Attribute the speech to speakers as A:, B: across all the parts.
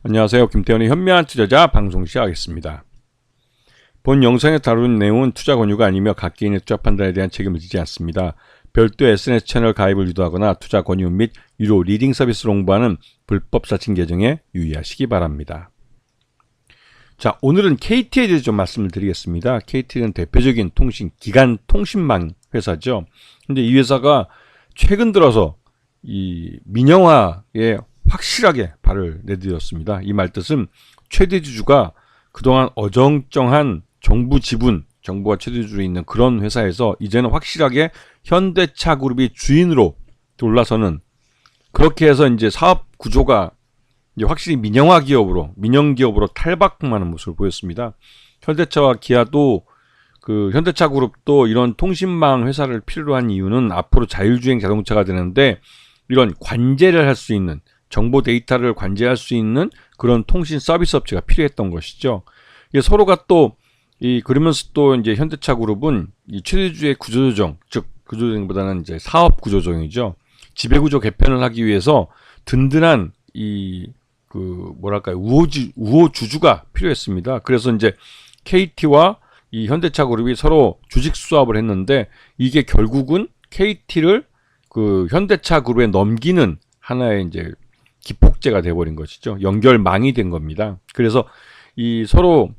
A: 안녕하세요. 김태현의 현명한 투자자 방송 시작하겠습니다. 본 영상에 다룬 내용은 투자 권유가 아니며 각 개인의 투자 판단에 대한 책임을 지지 않습니다. 별도 SNS 채널 가입을 유도하거나 투자 권유 및 유료 리딩 서비스를 홍보하는 불법 사칭 계정에 유의하시기 바랍니다. 자, 오늘은 KT에 대해서 좀 말씀을 드리겠습니다. KT는 대표적인 기간 통신망 회사죠. 근데 이 회사가 최근 들어서 이 민영화에 확실하게 발을 내디뎠습니다. 이 말뜻은 최대주주가 그동안 어정쩡한 정부 지분, 정부가 최대주주로 있는 그런 회사에서 이제는 확실하게 현대차그룹이 주인으로 올라서는, 그렇게 해서 이제 사업 구조가 이제 확실히 민영화 기업으로, 민영 기업으로 탈바꿈하는 모습을 보였습니다. 현대차와 기아도 현대차그룹도 이런 통신망 회사를 필요로 한 이유는 앞으로 자율주행 자동차가 되는데 이런 관제를 할 수 있는, 정보 데이터를 관제할 수 있는 그런 통신 서비스 업체가 필요했던 것이죠. 이게 서로가 그러면서 또 이제 현대차그룹은 이 최대주주의 구조조정, 즉 구조조정보다는 이제 사업 구조조정이죠. 지배구조 개편을 하기 위해서 든든한 우호주주가 필요했습니다. 그래서 이제 KT와 이 현대차그룹이 서로 주식 수합을 했는데 이게 결국은 KT를 현대차그룹에 넘기는 하나의 이제 기폭제가 돼버린 것이죠. 연결망이 된 겁니다. 그래서 이 서로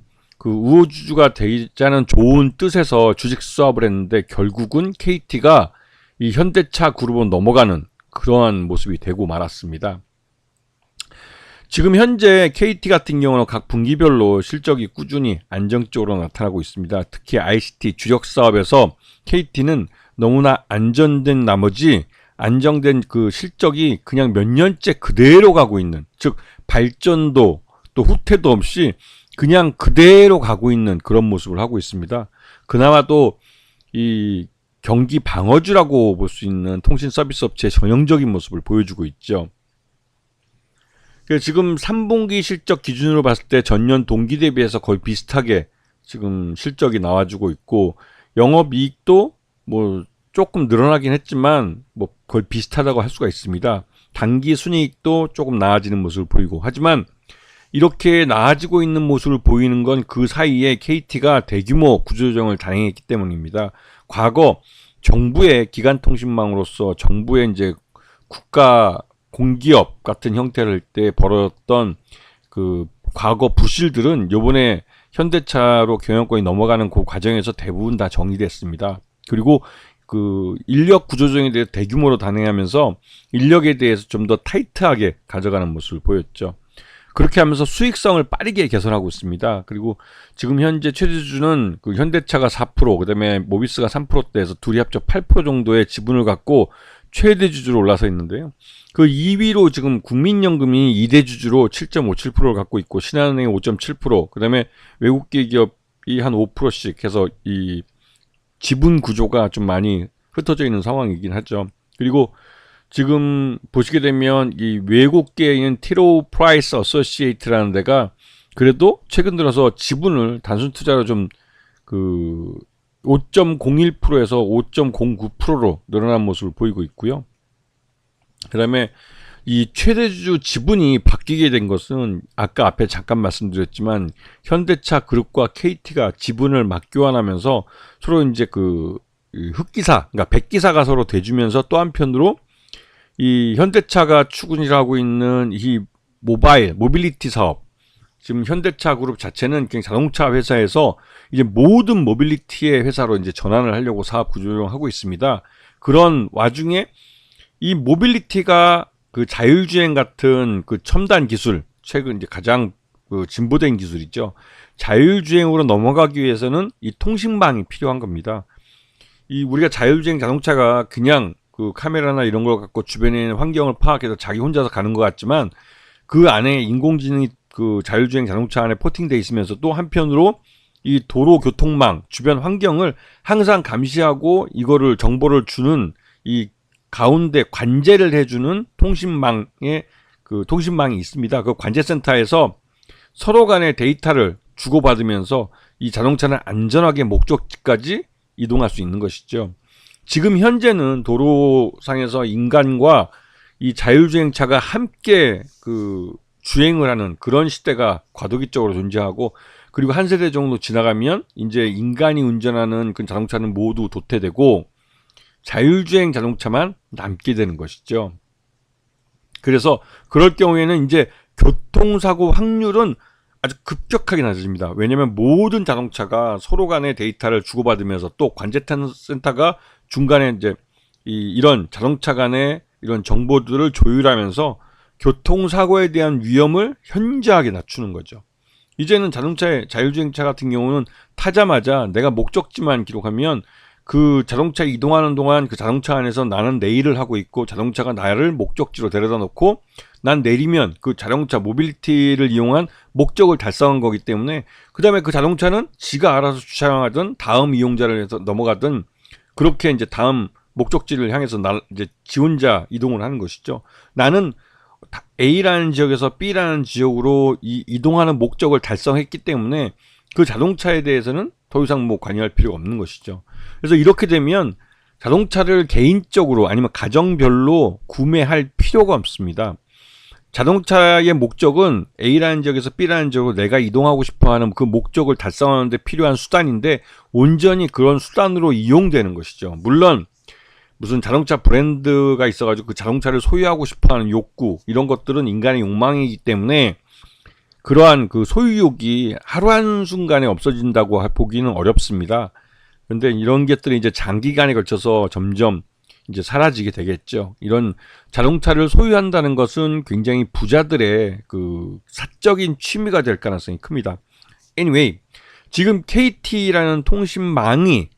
A: 우호주주가 되자는 좋은 뜻에서 주식 수합을 했는데 결국은 KT가 이 현대차그룹으로 넘어가는 그러한 모습이 되고 말았습니다. 지금 현재 KT 같은 경우는 각 분기별로 실적이 꾸준히 안정적으로 나타나고 있습니다. 특히 ICT 주력 사업에서 KT는 너무나 안정된 실적이 그냥 몇 년째 그대로 가고 있는, 즉 발전도 또 후퇴도 없이 그냥 그대로 가고 있는 그런 모습을 하고 있습니다. 그나마도 이 경기 방어주라고 볼 수 있는 통신 서비스 업체의 전형적인 모습을 보여주고 있죠. 지금 3분기 실적 기준으로 봤을 때 전년 동기 대비해서 거의 비슷하게 지금 실적이 나와주고 있고, 영업이익도 조금 늘어나긴 했지만 거의 비슷하다고 할 수가 있습니다. 단기 순이익도 조금 나아지는 모습을 보이고, 하지만 이렇게 나아지고 있는 모습을 보이는 건 그 사이에 KT가 대규모 구조조정을 단행했기 때문입니다. 과거 정부의 기간통신망으로서 정부의 이제 국가 공기업 같은 형태를 때 벌어졌던 과거 부실들은 요번에 현대차로 경영권이 넘어가는 그 과정에서 대부분 다 정리됐습니다. 그리고 인력 구조조정에 대해 대규모로 단행하면서 인력에 대해서 좀 더 타이트하게 가져가는 모습을 보였죠. 그렇게 하면서 수익성을 빠르게 개선하고 있습니다. 그리고 지금 현재 최대주주는 현대차가 4%, 그다음에 모비스가 3%대에서 둘이 합쳐 8% 정도의 지분을 갖고 최대주주로 올라서 있는데요. 2위로 지금 국민연금이 2대주주로 7.57%를 갖고 있고, 신한은행이 5.7%, 그다음에 외국계 기업이 한 5%씩 해서 이 지분 구조가 좀 많이 흩어져 있는 상황이긴 하죠. 그리고 지금 보시게 되면 이 외국계인 티로 프라이스 어소시에이트라는 데가 그래도 최근 들어서 지분을 단순 투자로 좀 5.01%에서 5.09%로 늘어난 모습을 보이고 있고요. 그다음에 이 최대주주 지분이 바뀌게 된 것은 아까 앞에 잠깐 말씀드렸지만 현대차 그룹과 KT가 지분을 맞교환하면서 서로 이제 흑기사, 그러니까 백기사가 서로 대주면서, 또 한편으로 이 현대차가 추진하고 있는 이 모빌리티 사업, 지금 현대차 그룹 자체는 그냥 자동차 회사에서 이제 모든 모빌리티의 회사로 이제 전환을 하려고 사업 구조조정을 하고 있습니다. 그런 와중에 이 모빌리티가 자율주행 같은 첨단 기술, 최근 이제 가장 진보된 기술이죠. 자율주행으로 넘어가기 위해서는 이 통신망이 필요한 겁니다. 우리가 자율주행 자동차가 그냥 카메라나 이런 걸 갖고 주변에 있는 환경을 파악해서 자기 혼자서 가는 것 같지만 그 안에 인공지능이 자율주행 자동차 안에 포팅되어 있으면서, 또 한편으로 이 도로 교통망, 주변 환경을 항상 감시하고 이거를 정보를 주는 이 가운데 관제를 해주는 통신망이 있습니다. 그 관제센터에서 서로 간의 데이터를 주고받으면서 이 자동차는 안전하게 목적지까지 이동할 수 있는 것이죠. 지금 현재는 도로상에서 인간과 이 자율주행차가 함께 주행을 하는 그런 시대가 과도기적으로 존재하고, 그리고 한 세대 정도 지나가면 이제 인간이 운전하는 그 자동차는 모두 도태되고 자율주행 자동차만 남게 되는 것이죠. 그래서 그럴 경우에는 이제 교통사고 확률은 아주 급격하게 낮아집니다. 왜냐하면 모든 자동차가 서로 간의 데이터를 주고받으면서 또 관제센터가 중간에 이제 이런 자동차 간의 이런 정보들을 조율하면서 교통사고에 대한 위험을 현저하게 낮추는 거죠. 이제는 자동차의 자율주행차 같은 경우는 타자마자 내가 목적지만 기록하면 그 자동차 이동하는 동안 그 자동차 안에서 나는 내 일을 하고 있고 자동차가 나를 목적지로 데려다 놓고 난 내리면 그 자동차 모빌리티를 이용한 목적을 달성한 거기 때문에 그 다음에 그 자동차는 지가 알아서 주차하든 다음 이용자를 해서 넘어가든 그렇게 이제 다음 목적지를 향해서 이제 지 혼자 이동을 하는 것이죠. 나는 A라는 지역에서 B라는 지역으로 이동하는 목적을 달성했기 때문에 그 자동차에 대해서는 더 이상 뭐 관여할 필요가 없는 것이죠. 그래서 이렇게 되면 자동차를 개인적으로 아니면 가정별로 구매할 필요가 없습니다. 자동차의 목적은 A라는 지역에서 B라는 지역으로 내가 이동하고 싶어하는 그 목적을 달성하는 데 필요한 수단인데 온전히 그런 수단으로 이용되는 것이죠. 물론 무슨 자동차 브랜드가 있어가지고 그 자동차를 소유하고 싶어하는 욕구, 이런 것들은 인간의 욕망이기 때문에 그러한 그 소유욕이 하루 한순간에 없어진다고 보기는 어렵습니다. 근데 이런 것들이 이제 장기간에 걸쳐서 점점 이제 사라지게 되겠죠. 이런 자동차를 소유한다는 것은 굉장히 부자들의 그 사적인 취미가 될 가능성이 큽니다. Anyway, 지금 KT라는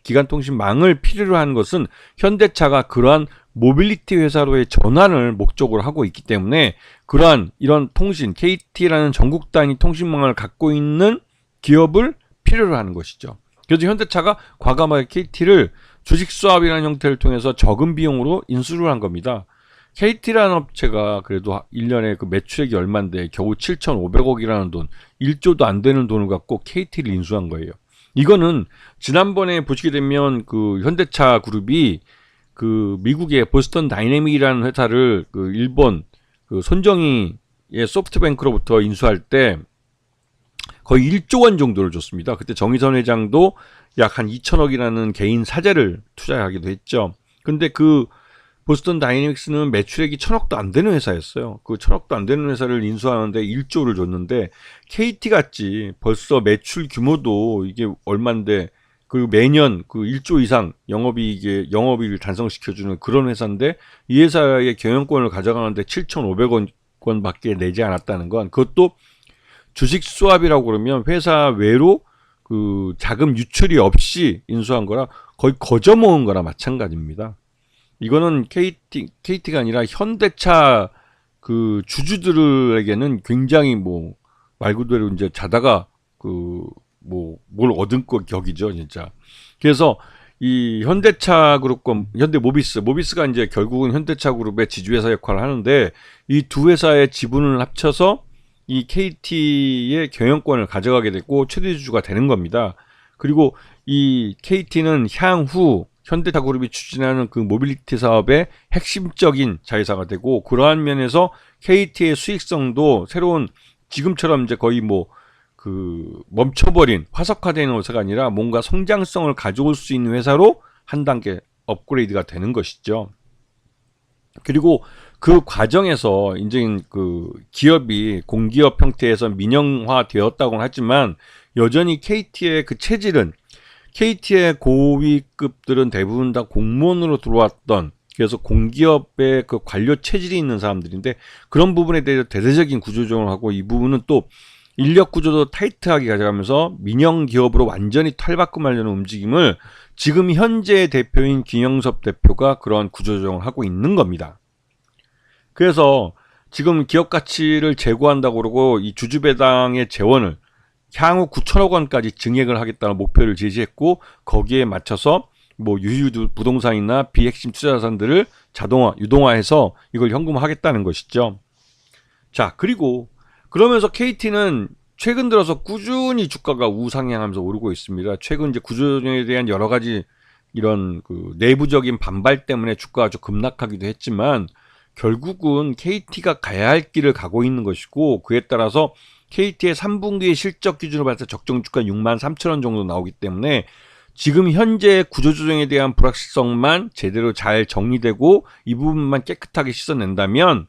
A: 기간 통신망을 필요로 하는 것은 현대차가 그러한 모빌리티 회사로의 전환을 목적으로 하고 있기 때문에 그러한 이런 KT라는 전국 단위 통신망을 갖고 있는 기업을 필요로 하는 것이죠. 그래서 현대차가 과감하게 KT를 주식수합이라는 형태를 통해서 적은 비용으로 인수를 한 겁니다. KT라는 업체가 그래도 1년에 그 매출액이 얼만데 겨우 7,500억이라는 돈, 1조도 안 되는 돈을 갖고 KT를 인수한 거예요. 이거는 지난번에 보시게 되면 그 현대차 그룹이 그 미국의 보스턴 다이내믹이라는 회사를 그 일본 그 손정희의 소프트뱅크로부터 인수할 때 거의 1조 원 정도를 줬습니다. 그때 정의선 회장도 약 한 2천억이라는 개인 사재를 투자하기도 했죠. 근데 그 보스턴 다이내믹스는 매출액이 1,000억도 안 되는 회사였어요. 그 1,000억도 안 되는 회사를 인수하는데 1조를 줬는데 KT 같이 벌써 매출 규모도 이게 얼만데 그리고 매년 그 1조 이상 영업이익을 달성시켜주는 그런 회사인데 이 회사의 경영권을 가져가는데 7,500억 원밖에 내지 않았다는 건, 그것도 주식 수합이라고 그러면 회사 외로 그 자금 유출이 없이 인수한 거라 거의 거저먹은 거나 마찬가지입니다. 이거는 KT가 아니라 현대차 그 주주들에게는 굉장히 뭐 말 그대로 이제 자다가 그 뭐 뭘 얻은 격이죠, 진짜. 그래서 이 현대차 그룹과 모비스가 이제 결국은 현대차 그룹의 지주회사 역할을 하는데 이 두 회사의 지분을 합쳐서 이 KT의 경영권을 가져가게 되고 최대 주주가 되는 겁니다. 그리고 이 KT는 향후 현대차 그룹이 추진하는 그 모빌리티 사업의 핵심적인 자회사가 되고, 그러한 면에서 KT의 수익성도 새로운 지금처럼 이제 거의 뭐 그 멈춰버린 화석화되는 회사가 아니라 뭔가 성장성을 가져올 수 있는 회사로 한 단계 업그레이드가 되는 것이죠. 그리고 그 과정에서 이제 그 기업이 공기업 형태에서 민영화 되었다고는 하지만 여전히 KT의 그 체질은, KT의 고위급들은 대부분 다 공무원으로 들어왔던, 그래서 공기업의 그 관료 체질이 있는 사람들인데 그런 부분에 대해서 대대적인 구조조정을 하고 이 부분은 또 인력 구조도 타이트하게 가져가면서 민영 기업으로 완전히 탈바꿈하려는 움직임을 지금 현재 대표인 김영섭 대표가 그러한 구조조정을 하고 있는 겁니다. 그래서 지금 기업 가치를 제고한다고 그러고 이 주주배당의 재원을 향후 9천억 원까지 증액을 하겠다는 목표를 제시했고, 거기에 맞춰서 뭐 유휴 부동산이나 비핵심 투자자산들을 유동화해서 이걸 현금화하겠다는 것이죠. 자, 그리고 그러면서 KT는 최근 들어서 꾸준히 주가가 우상향하면서 오르고 있습니다. 최근 이제 구조조정에 대한 여러 가지 이런 그 내부적인 반발 때문에 주가가 좀 급락하기도 했지만 결국은 KT가 가야 할 길을 가고 있는 것이고, 그에 따라서 KT의 3분기의 실적 기준으로 봤을 때 적정 주가 63,000원 정도 나오기 때문에 지금 현재 구조조정에 대한 불확실성만 제대로 잘 정리되고 이 부분만 깨끗하게 씻어낸다면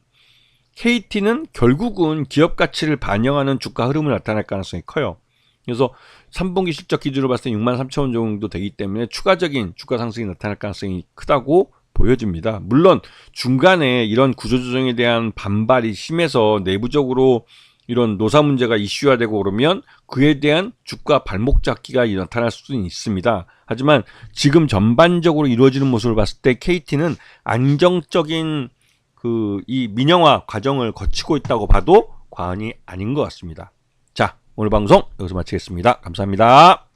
A: KT는 결국은 기업 가치를 반영하는 주가 흐름을 나타낼 가능성이 커요. 그래서 3분기 실적 기준으로 봤을 때 63,000원 정도 되기 때문에 추가적인 주가 상승이 나타날 가능성이 크다고 보여집니다. 물론 중간에 이런 구조조정에 대한 반발이 심해서 내부적으로 이런 노사 문제가 이슈화되고 그러면 그에 대한 주가 발목 잡기가 나타날 수는 있습니다. 하지만 지금 전반적으로 이루어지는 모습을 봤을 때 KT는 안정적인 이 민영화 과정을 거치고 있다고 봐도 과언이 아닌 것 같습니다. 자, 오늘 방송 여기서 마치겠습니다. 감사합니다.